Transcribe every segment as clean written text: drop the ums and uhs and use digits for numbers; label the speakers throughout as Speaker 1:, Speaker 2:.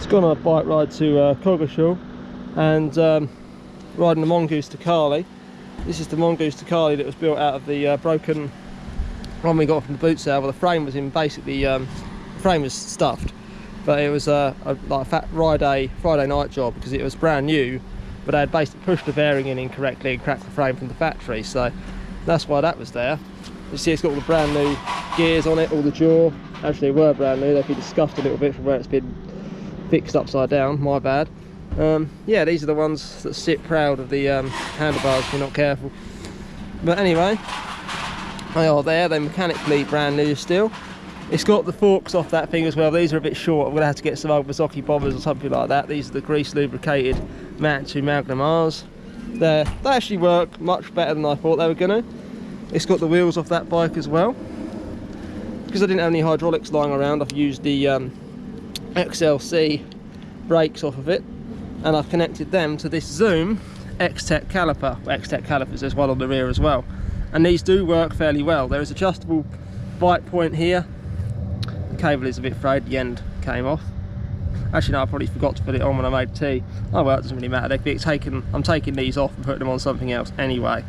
Speaker 1: It's gone on a bike ride to Coggeshall and riding the mongoose to Carly. This is the mongoose to Carly that was built out of the broken one we got from the boot sale. Well, the frame was in basically, the frame was stuffed, but it was like a fat Friday night job because it was brand new, but they had basically pushed the bearing in incorrectly and cracked the frame from the factory, so that's why that was there. You see it's got all the brand new gears on it, all the jaw. Actually, they were brand new, they've been scuffed a little bit from where it's been fixed upside down, my bad. Yeah, these are the ones that sit proud of the handlebars if you're not careful. But anyway, they are there, they're mechanically brand new still. It's got the forks off that thing as well. These are a bit short. I'm going to have to get some old Mazzocchi bombers or something like that. These are the grease lubricated Matsu Magnum R's. They actually work much better than I thought they were going to. It's got the wheels off that bike as well. Because I didn't have any hydraulics lying around, I've used the XLC brakes off of it, and I've connected them to this Zoom X-Tech caliper. X-Tech calipers, there's one on the rear as well. And these do work fairly well. There is adjustable bite point here. The cable is a bit frayed, the end came off. Actually no, I probably forgot to put it on when I made tea. Oh well, it doesn't really matter. I'm taking these off and putting them on something else anyway.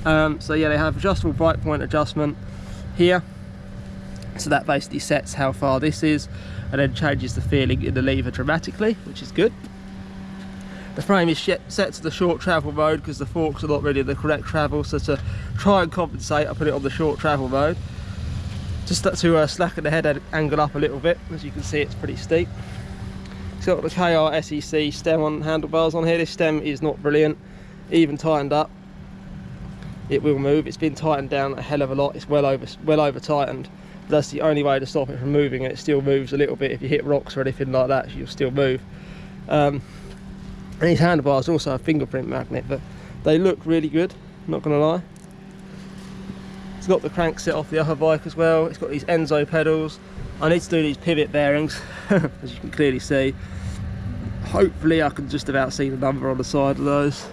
Speaker 1: So yeah, they have adjustable bite point adjustment here. So that basically sets how far this is and then changes the feeling in the lever dramatically, which is good. The frame is set to the short travel mode because the forks are not really the correct travel, so to try and compensate I put it on the short travel mode. Just to slacken the head angle up a little bit. As you can see, it's pretty steep. It's got the KR SEC stem on handlebars on here. This stem is not brilliant. Even tightened up, it will move. It's been tightened down a hell of a lot. It's well over tightened. That's the only way to stop it from moving, and it still moves a little bit. If you hit rocks or anything like that, you'll still move. And these handlebars also have fingerprint magnet, but they look really good, not gonna lie. It's got the crank set off the other bike as well. It's got these Enzo pedals. I need to do these pivot bearings, as you can clearly see. Hopefully I can just about see the number on the side of those.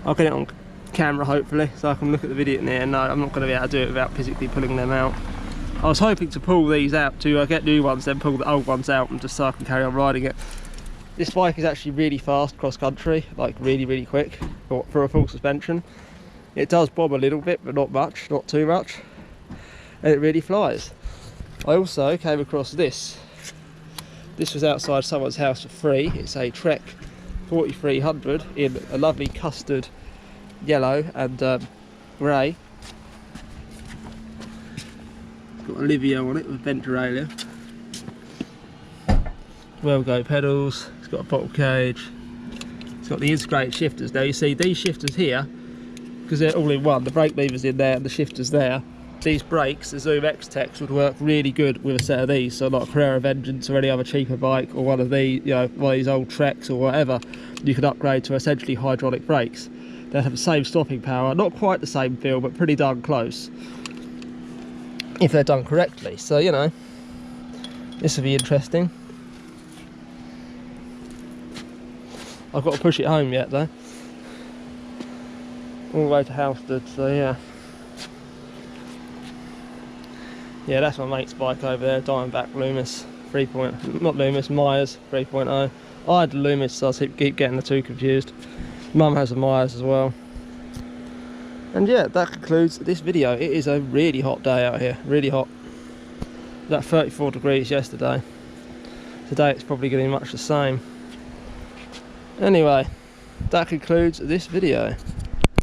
Speaker 1: I'll get it on camera hopefully, so I can look at the video in there. No, I'm not going to be able to do it without physically pulling them out. I was hoping to pull these out to get new ones, then pull the old ones out, and just so I can carry on riding it. This bike is actually really fast cross country, like really quick for a full suspension. It does bob a little bit, but not much, not too much, and it really flies. I also came across this. This was outside someone's house for free. It's a Trek 4300 in a lovely custard yellow and grey. Got Olivia on it with bent derailleur. Well go pedals. It's got a bottle cage. It's got the integrated shifters. Now you see these shifters here, because they're all in one. The brake lever's in there and the shifter's there. These brakes, the Zoom X-Techs, would work really good with a set of these. So like a Carrera Vengeance or any other cheaper bike, or one of these, you know, one of these old Treks or whatever, you could upgrade to essentially hydraulic brakes. They'd have the same stopping power, not quite the same feel, but pretty darn close, if they're done correctly. So, you know, this will be interesting. I've got to push it home yet though, all the way to Halstead, so yeah. Yeah, that's my mate's bike over there, Diamondback Loomis 3. Not Loomis, Myers 3.0. I had the Loomis, so I keep getting the two confused. Mum has a Myers as well. And yeah, that concludes this video. It is a really hot day out here, really hot. It was at 34 degrees yesterday. Today it's probably going to be much the same. Anyway, that concludes this video.